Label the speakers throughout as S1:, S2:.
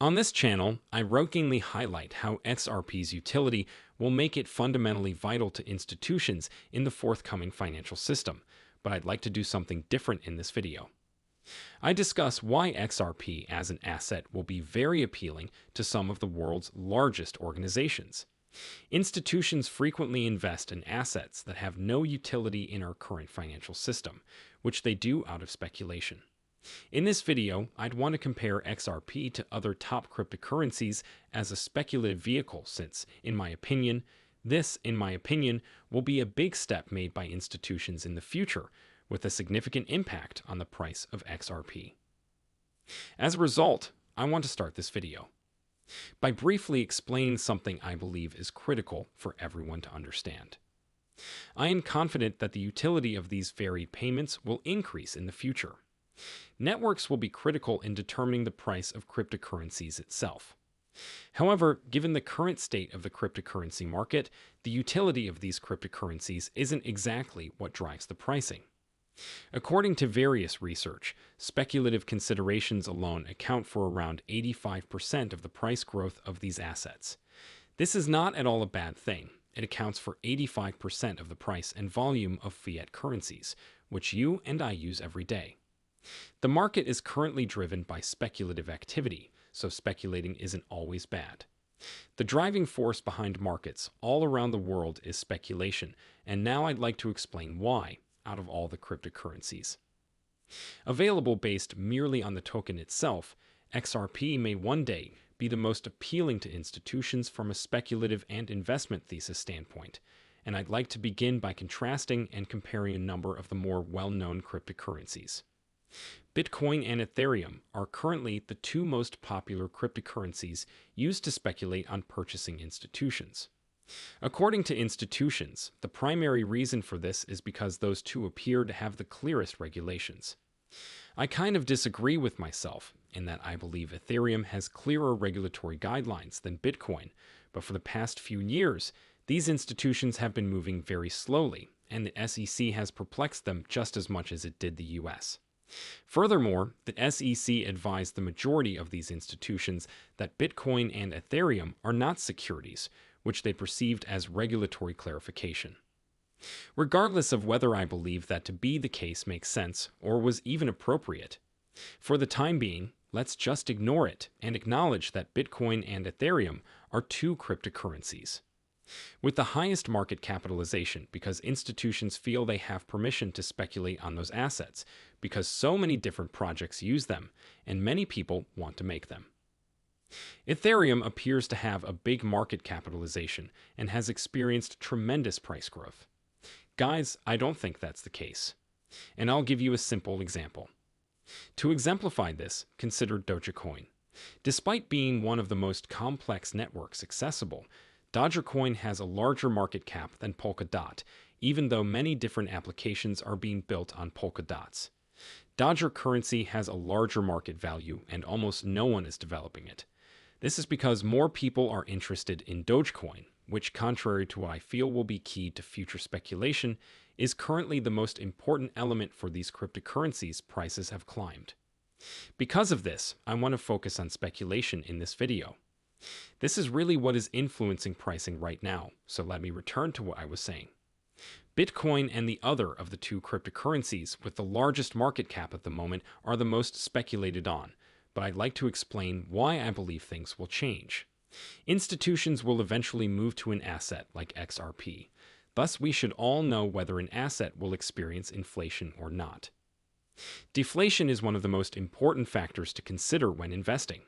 S1: On this channel, I routinely highlight how XRP's utility will make it fundamentally vital to institutions in the forthcoming financial system, but I'd like to do something different in this video. I discuss why XRP as an asset will be very appealing to some of the world's largest organizations. Institutions frequently invest in assets that have no utility in our current financial system, which they do out of speculation. In this video, I'd want to compare XRP to other top cryptocurrencies as a speculative vehicle since, in my opinion, will be a big step made by institutions in the future with a significant impact on the price of XRP. As a result, I want to start this video by briefly explaining something I believe is critical for everyone to understand. I am confident that the utility of these varied payments will increase in the future. Networks will be critical in determining the price of cryptocurrencies itself. However, given the current state of the cryptocurrency market, the utility of these cryptocurrencies isn't exactly what drives the pricing. According to various research, speculative considerations alone account for around 85% of the price growth of these assets. This is not at all a bad thing. It accounts for 85% of the price and volume of fiat currencies, which you and I use every day. The market is currently driven by speculative activity, so speculating isn't always bad. The driving force behind markets all around the world is speculation, and now I'd like to explain why, out of all the cryptocurrencies available based merely on the token itself, XRP may one day be the most appealing to institutions from a speculative and investment thesis standpoint, and I'd like to begin by contrasting and comparing a number of the more well-known cryptocurrencies. Bitcoin and Ethereum are currently the two most popular cryptocurrencies used to speculate on purchasing institutions. According to institutions, the primary reason for this is because those two appear to have the clearest regulations. I kind of disagree with myself in that I believe Ethereum has clearer regulatory guidelines than Bitcoin, but for the past few years, these institutions have been moving very slowly, and the SEC has perplexed them just as much as it did the US. Furthermore, the SEC advised the majority of these institutions that Bitcoin and Ethereum are not securities, which they perceived as regulatory clarification. Regardless of whether I believe that to be the case makes sense or was even appropriate, for the time being, let's just ignore it and acknowledge that Bitcoin and Ethereum are two cryptocurrencies with the highest market capitalization because institutions feel they have permission to speculate on those assets because so many different projects use them and many people want to make them. Ethereum appears to have a big market capitalization and has experienced tremendous price growth. Guys, I don't think that's the case. And I'll give you a simple example. To exemplify this, consider Dogecoin. Despite being one of the most complex networks accessible, Dogecoin has a larger market cap than Polkadot, even though many different applications are being built on Polkadots. Doge currency has a larger market value and almost no one is developing it. This is because more people are interested in Dogecoin, which, contrary to what I feel will be key to future speculation, is currently the most important element for these cryptocurrencies prices have climbed. Because of this, I want to focus on speculation in this video. This is really what is influencing pricing right now, so let me return to what I was saying. Bitcoin and the other of the two cryptocurrencies with the largest market cap at the moment are the most speculated on, but I'd like to explain why I believe things will change. Institutions will eventually move to an asset like XRP. Thus, we should all know whether an asset will experience inflation or not. Deflation is one of the most important factors to consider when investing.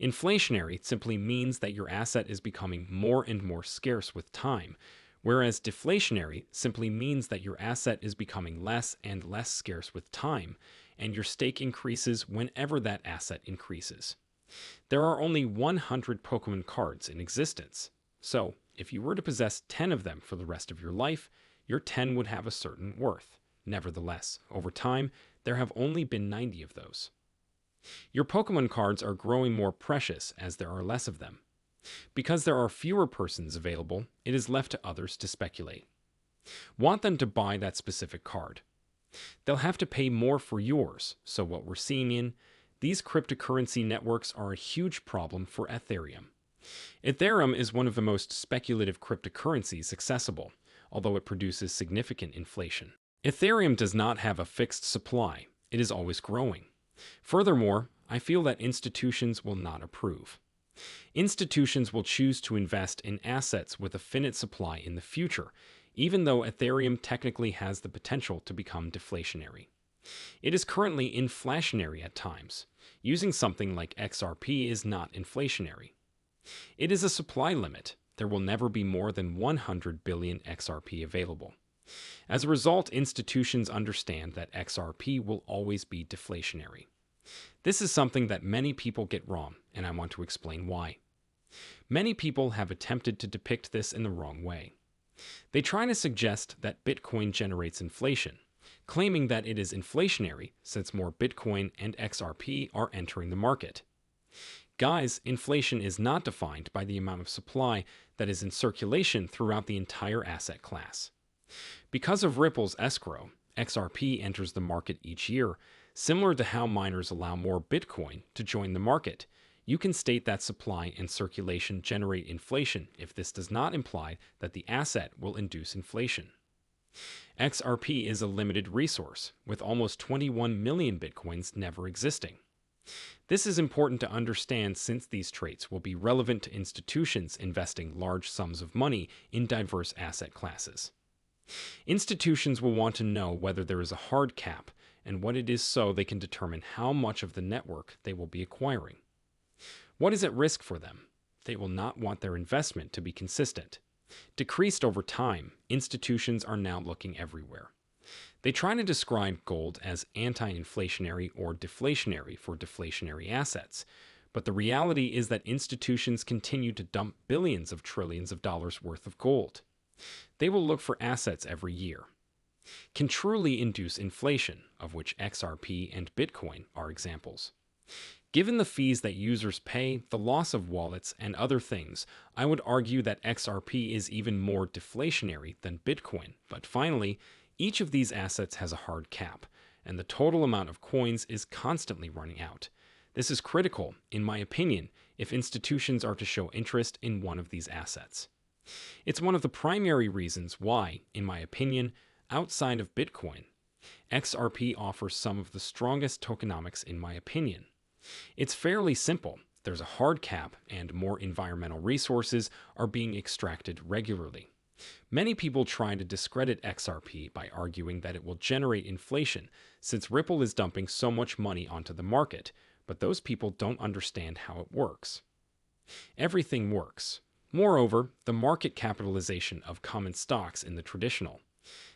S1: Inflationary simply means that your asset is becoming more and more scarce with time, whereas deflationary simply means that your asset is becoming less and less scarce with time, and your stake increases whenever that asset increases. There are only 100 Pokemon cards in existence, so if you were to possess 10 of them for the rest of your life, your 10 would have a certain worth. Nevertheless, over time, there have only been 90 of those. Your Pokemon cards are growing more precious as there are less of them. Because there are fewer persons available, it is left to others to speculate. Want them to buy that specific card. They'll have to pay more for yours, so what we're seeing in these cryptocurrency networks are a huge problem for Ethereum. Ethereum is one of the most speculative cryptocurrencies accessible, although it produces significant inflation. Ethereum does not have a fixed supply, it is always growing. Furthermore, I feel that institutions will not approve. Institutions will choose to invest in assets with a finite supply in the future, even though Ethereum technically has the potential to become deflationary. It is currently inflationary at times. Using something like XRP is not inflationary. It is a supply limit. There will never be more than 100 billion XRP available. As a result, institutions understand that XRP will always be deflationary. This is something that many people get wrong, and I want to explain why. Many people have attempted to depict this in the wrong way. They try to suggest that Bitcoin generates inflation, claiming that it is inflationary since more Bitcoin and XRP are entering the market. Guys, inflation is not defined by the amount of supply that is in circulation throughout the entire asset class. Because of Ripple's escrow, XRP enters the market each year, similar to how miners allow more Bitcoin to join the market. You can state that supply and circulation generate inflation if this does not imply that the asset will induce inflation. XRP is a limited resource, with almost 21 million Bitcoins never existing. This is important to understand since these traits will be relevant to institutions investing large sums of money in diverse asset classes. Institutions will want to know whether there is a hard cap and what it is so they can determine how much of the network they will be acquiring. What is at risk for them? They will not want their investment to be consistent. Decreased over time, institutions are now looking everywhere. They try to describe gold as anti-inflationary or deflationary for deflationary assets, but the reality is that institutions continue to dump billions of trillions of dollars worth of gold. They will look for assets every year. Can truly induce inflation, of which XRP and Bitcoin are examples. Given the fees that users pay, the loss of wallets, and other things, I would argue that XRP is even more deflationary than Bitcoin. But finally, each of these assets has a hard cap, and the total amount of coins is constantly running out. This is critical, in my opinion, if institutions are to show interest in one of these assets. It's one of the primary reasons why, in my opinion, outside of Bitcoin, XRP offers some of the strongest tokenomics in my opinion. It's fairly simple. There's a hard cap and more environmental resources are being extracted regularly. Many people try to discredit XRP by arguing that it will generate inflation since Ripple is dumping so much money onto the market, but those people don't understand how it works. Everything works. Moreover, the market capitalization of common stocks in the traditional.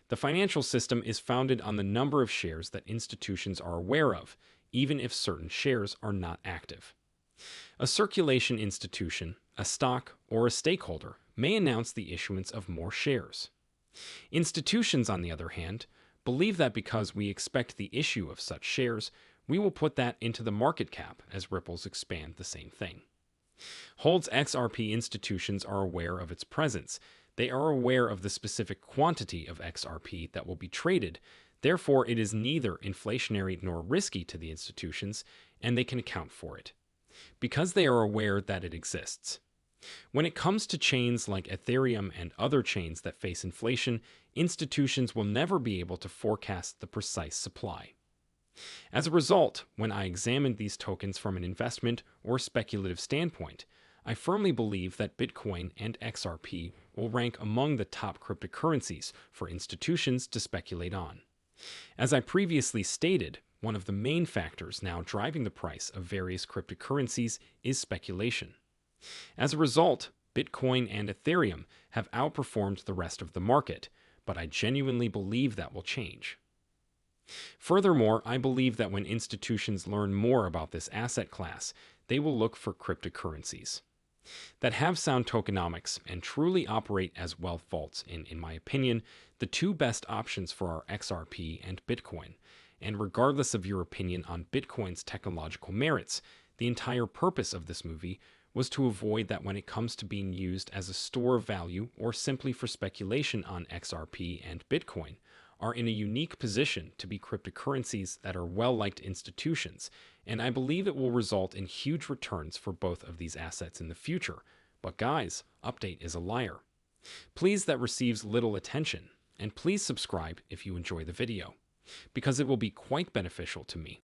S1: The financial system is founded on the number of shares that institutions are aware of, even if certain shares are not active. A circulation institution, a stock, or a stakeholder may announce the issuance of more shares. Institutions, on the other hand, believe that because we expect the issue of such shares, we will put that into the market cap as Ripples expand the same thing. Holds XRP institutions are aware of its presence. They are aware of the specific quantity of XRP that will be traded. Therefore, it is neither inflationary nor risky to the institutions, and they can account for it, because they are aware that it exists. When it comes to chains like Ethereum and other chains that face inflation, institutions will never be able to forecast the precise supply. As a result, when I examined these tokens from an investment or speculative standpoint, I firmly believe that Bitcoin and XRP will rank among the top cryptocurrencies for institutions to speculate on. As I previously stated, one of the main factors now driving the price of various cryptocurrencies is speculation. As a result, Bitcoin and Ethereum have outperformed the rest of the market, but I genuinely believe that will change. Furthermore, I believe that when institutions learn more about this asset class, they will look for cryptocurrencies that have sound tokenomics and truly operate as wealth vaults in my opinion, the two best options for our XRP and Bitcoin. And regardless of your opinion on Bitcoin's technological merits, the entire purpose of this movie was to avoid that when it comes to being used as a store of value or simply for speculation on XRP and Bitcoin, are in a unique position to be cryptocurrencies that are well-liked institutions, and I believe it will result in huge returns for both of these assets in the future. But guys, Update is a liar. Please, that receives little attention, and please subscribe if you enjoy the video, because it will be quite beneficial to me.